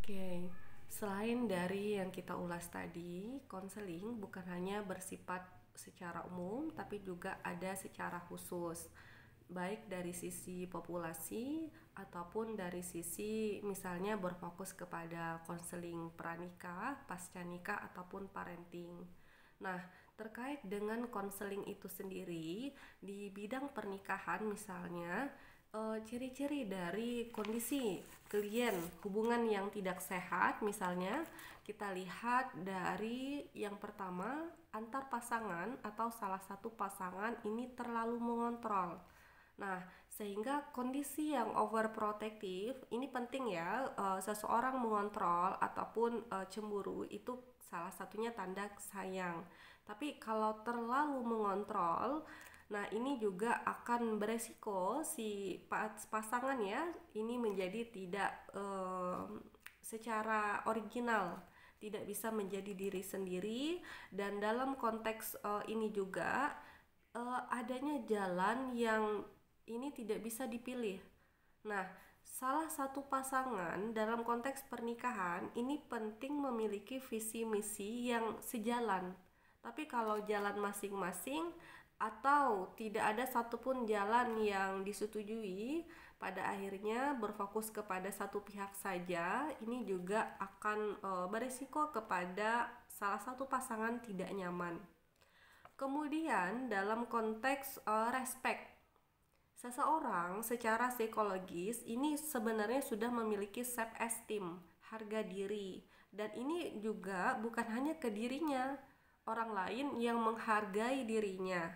Oke, selain dari yang kita ulas tadi, konseling bukan hanya bersifat secara umum, tapi juga ada secara khusus, baik dari sisi populasi ataupun dari sisi misalnya berfokus kepada konseling pranikah, pasca nikah ataupun parenting. Nah, terkait dengan konseling itu sendiri di bidang pernikahan misalnya, ciri-ciri dari kondisi klien hubungan yang tidak sehat misalnya kita lihat dari yang pertama, antar pasangan atau salah satu pasangan ini terlalu mengontrol. Nah, sehingga kondisi yang overprotective ini penting ya, seseorang mengontrol ataupun cemburu itu salah satunya tanda sayang. Tapi kalau terlalu mengontrol, nah ini juga akan beresiko si pasangan ya ini menjadi tidak secara original, tidak bisa menjadi diri sendiri. Dan dalam konteks ini juga adanya jalan yang ini tidak bisa dipilih. Nah, salah satu pasangan dalam konteks pernikahan ini penting memiliki visi misi yang sejalan. Tapi kalau jalan masing-masing atau tidak ada satupun jalan yang disetujui, pada akhirnya berfokus kepada satu pihak saja, ini juga akan berisiko kepada salah satu pasangan tidak nyaman. Kemudian dalam konteks respect, seseorang secara psikologis ini sebenarnya sudah memiliki self esteem, harga diri, dan ini juga bukan hanya ke dirinya, orang lain yang menghargai dirinya.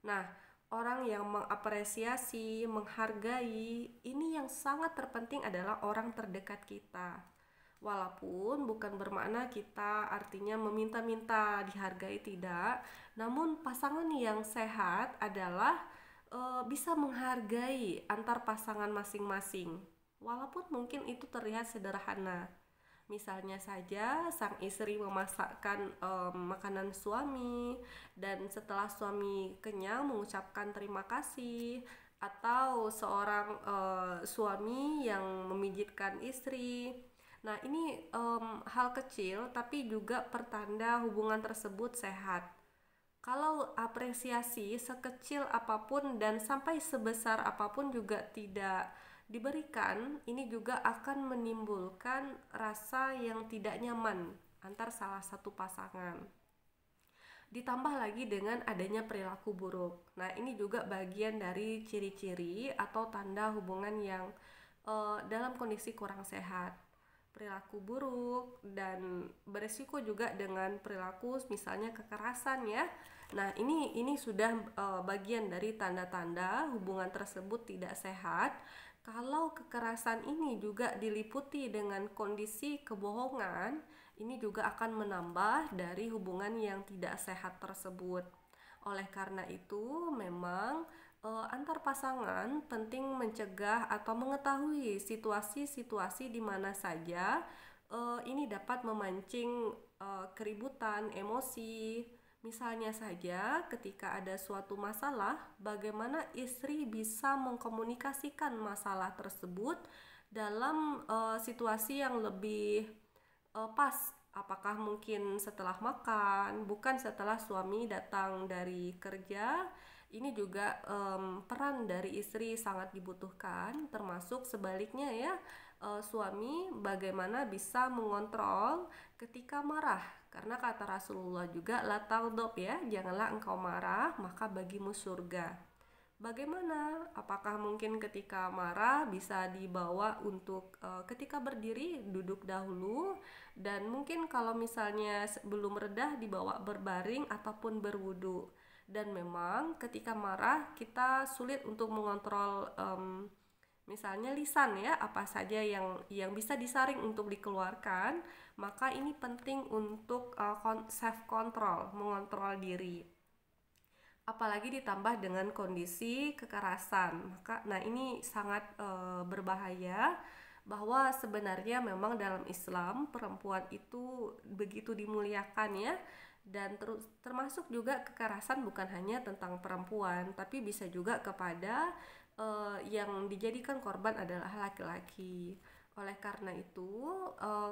Nah, orang yang mengapresiasi, menghargai, ini yang sangat terpenting adalah orang terdekat kita. Walaupun bukan bermakna kita artinya meminta-minta dihargai, tidak, namun pasangan yang sehat adalah bisa menghargai antar pasangan masing-masing. Walaupun mungkin itu terlihat sederhana. Misalnya saja sang istri memasakkan makanan suami dan setelah suami kenyang mengucapkan terima kasih, atau seorang suami yang memijitkan istri. Nah, ini hal kecil tapi juga pertanda hubungan tersebut sehat. Kalau apresiasi sekecil apapun dan sampai sebesar apapun juga tidak diberikan, ini juga akan menimbulkan rasa yang tidak nyaman antar salah satu pasangan. Ditambah lagi dengan adanya perilaku buruk. Nah, ini juga bagian dari ciri-ciri atau tanda hubungan yang dalam kondisi kurang sehat. Perilaku buruk dan beresiko juga dengan perilaku misalnya kekerasan ya. Nah, ini sudah bagian dari tanda-tanda hubungan tersebut tidak sehat. Kalau kekerasan ini juga diliputi dengan kondisi kebohongan, ini juga akan menambah dari hubungan yang tidak sehat tersebut. Oleh karena itu, memang antar pasangan penting mencegah atau mengetahui situasi-situasi di mana saja ini dapat memancing keributan, emosi. Misalnya saja ketika ada suatu masalah, bagaimana istri bisa mengkomunikasikan masalah tersebut dalam situasi yang lebih pas. Apakah mungkin setelah makan, bukan setelah suami datang dari kerja. Ini juga peran dari istri sangat dibutuhkan, termasuk sebaliknya ya, suami bagaimana bisa mengontrol ketika marah. Karena kata Rasulullah juga, la taghdab ya, janganlah engkau marah, maka bagimu surga. Bagaimana? Apakah mungkin ketika marah bisa dibawa untuk ketika berdiri duduk dahulu, dan mungkin kalau misalnya belum redah dibawa berbaring ataupun berwudu. Dan memang ketika marah kita sulit untuk mengontrol misalnya lisan ya, apa saja yang bisa disaring untuk dikeluarkan, maka ini penting untuk self control, mengontrol diri. Apalagi ditambah dengan kondisi kekerasan, maka nah ini sangat berbahaya, bahwa sebenarnya memang dalam Islam perempuan itu begitu dimuliakan ya, dan termasuk juga kekerasan bukan hanya tentang perempuan tapi bisa juga kepada yang dijadikan korban adalah laki-laki. Oleh karena itu,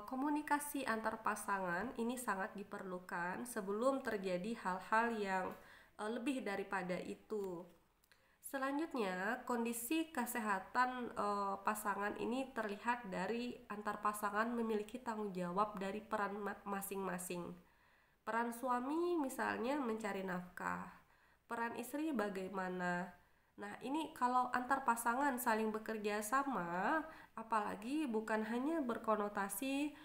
komunikasi antar pasangan ini sangat diperlukan sebelum terjadi hal-hal yang lebih daripada itu. Selanjutnya, kondisi kesehatan pasangan ini terlihat dari antar pasangan memiliki tanggung jawab dari peran masing-masing. Peran suami misalnya mencari nafkah, peran istri bagaimana. Nah, ini kalau antar pasangan saling bekerja sama, apalagi bukan hanya berkonotasi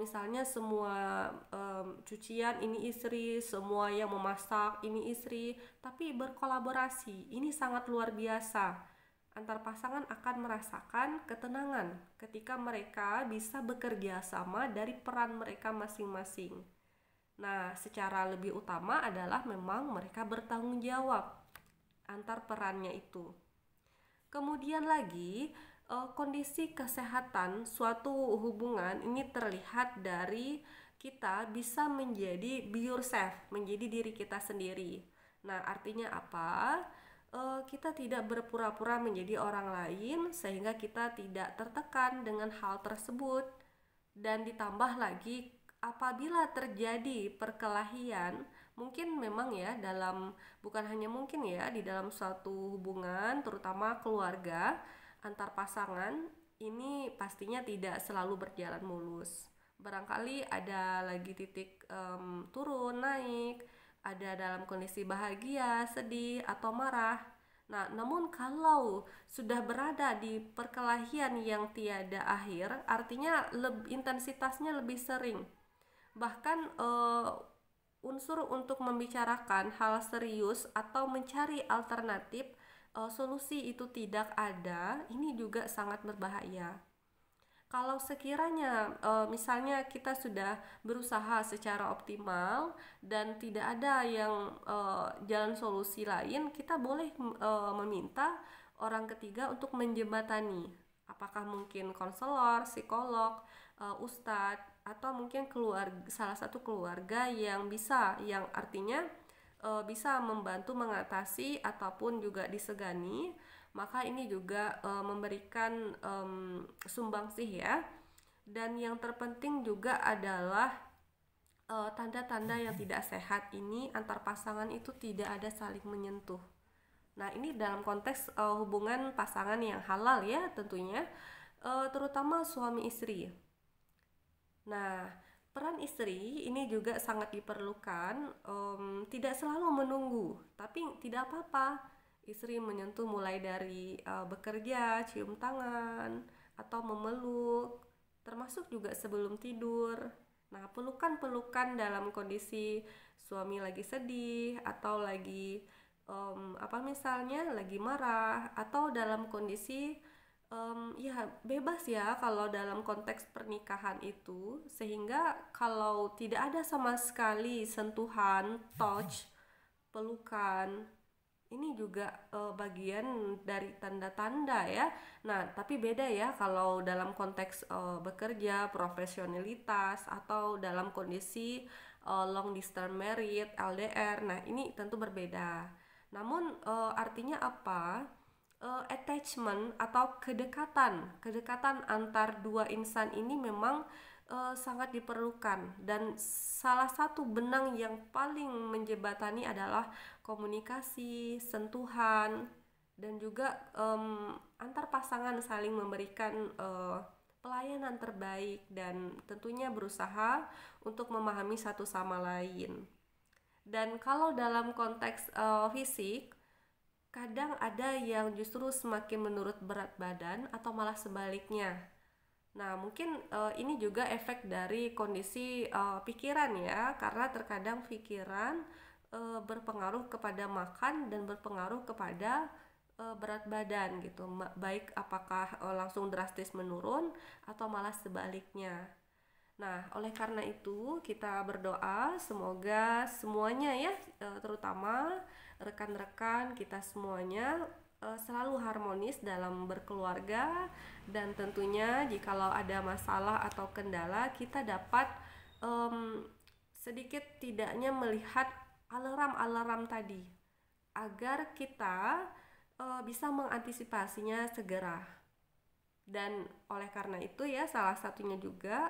misalnya semua cucian ini istri, semua yang memasak ini istri, tapi berkolaborasi. Ini sangat luar biasa. Antar pasangan akan merasakan ketenangan ketika mereka bisa bekerja sama dari peran mereka masing-masing. Nah, secara lebih utama adalah memang mereka bertanggung jawab antar perannya itu. Kemudian lagi, kondisi kesehatan suatu hubungan ini terlihat dari kita bisa menjadi be yourself, menjadi diri kita sendiri. Nah, artinya apa? Kita tidak berpura-pura menjadi orang lain sehingga kita tidak tertekan dengan hal tersebut. Dan ditambah lagi apabila terjadi perkelahian, mungkin memang ya bukan hanya mungkin ya di dalam suatu hubungan terutama keluarga antar pasangan ini pastinya tidak selalu berjalan mulus. Barangkali ada lagi titik turun naik, ada dalam kondisi bahagia, sedih atau marah. Nah, namun kalau sudah berada di perkelahian yang tiada akhir, artinya intensitasnya lebih sering. Bahkan unsur untuk membicarakan hal serius atau mencari alternatif solusi itu tidak ada, ini juga sangat berbahaya. Kalau sekiranya misalnya kita sudah berusaha secara optimal dan tidak ada yang jalan solusi lain, kita boleh meminta orang ketiga untuk menjembatani. Apakah mungkin konselor, psikolog, ustadz, atau mungkin salah satu keluarga yang artinya bisa membantu mengatasi ataupun juga disegani, maka ini juga memberikan sumbangsih ya. Dan yang terpenting juga adalah tanda-tanda yang tidak sehat ini antar pasangan itu tidak ada saling menyentuh. Nah, ini dalam konteks hubungan pasangan yang halal ya tentunya, terutama suami istri. Nah, peran istri ini juga sangat diperlukan, tidak selalu menunggu, tapi tidak apa-apa istri menyentuh mulai dari bekerja, cium tangan, atau memeluk, termasuk juga sebelum tidur. Nah, pelukan-pelukan dalam kondisi suami lagi sedih atau lagi misalnya lagi marah atau dalam kondisi ya bebas ya kalau dalam konteks pernikahan itu, sehingga kalau tidak ada sama sekali sentuhan, touch, pelukan, ini juga bagian dari tanda-tanda ya. Nah, tapi beda ya kalau dalam konteks bekerja, profesionalitas atau dalam kondisi long distance married, LDR. Nah, ini tentu berbeda. Namun artinya apa? Attachment atau kedekatan antar dua insan ini memang sangat diperlukan, dan salah satu benang yang paling menjembatani adalah komunikasi, sentuhan, dan juga antar pasangan saling memberikan pelayanan terbaik dan tentunya berusaha untuk memahami satu sama lain. Dan kalau dalam konteks fisik, kadang ada yang justru semakin menurut berat badan atau malah sebaliknya. Nah, mungkin ini juga efek dari kondisi pikiran ya, karena terkadang pikiran berpengaruh kepada makan dan berpengaruh kepada berat badan gitu. Baik apakah langsung drastis menurun atau malah sebaliknya. Nah, oleh karena itu kita berdoa semoga semuanya ya, terutama rekan-rekan kita semuanya selalu harmonis dalam berkeluarga, dan tentunya jikalau ada masalah atau kendala kita dapat sedikit tidaknya melihat alarm-alarm tadi agar kita bisa mengantisipasinya segera. Dan oleh karena itu ya, salah satunya juga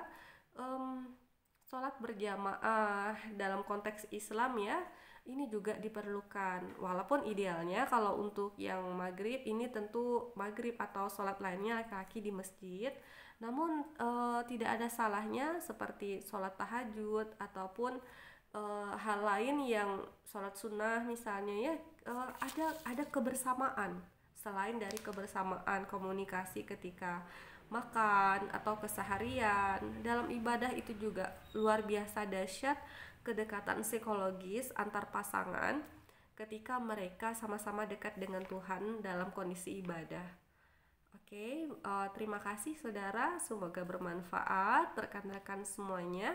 sholat berjamaah dalam konteks Islam ya, ini juga diperlukan. Walaupun idealnya kalau untuk yang maghrib ini tentu maghrib atau sholat lainnya laki-laki di masjid. Namun tidak ada salahnya seperti sholat tahajud ataupun hal lain yang sholat sunnah misalnya ya, ada kebersamaan selain dari kebersamaan komunikasi ketika makan atau keseharian dalam ibadah. Itu juga luar biasa dahsyat kedekatan psikologis antar pasangan ketika mereka sama-sama dekat dengan Tuhan dalam kondisi ibadah. Oke, terima kasih saudara, semoga bermanfaat rekan-rekan semuanya.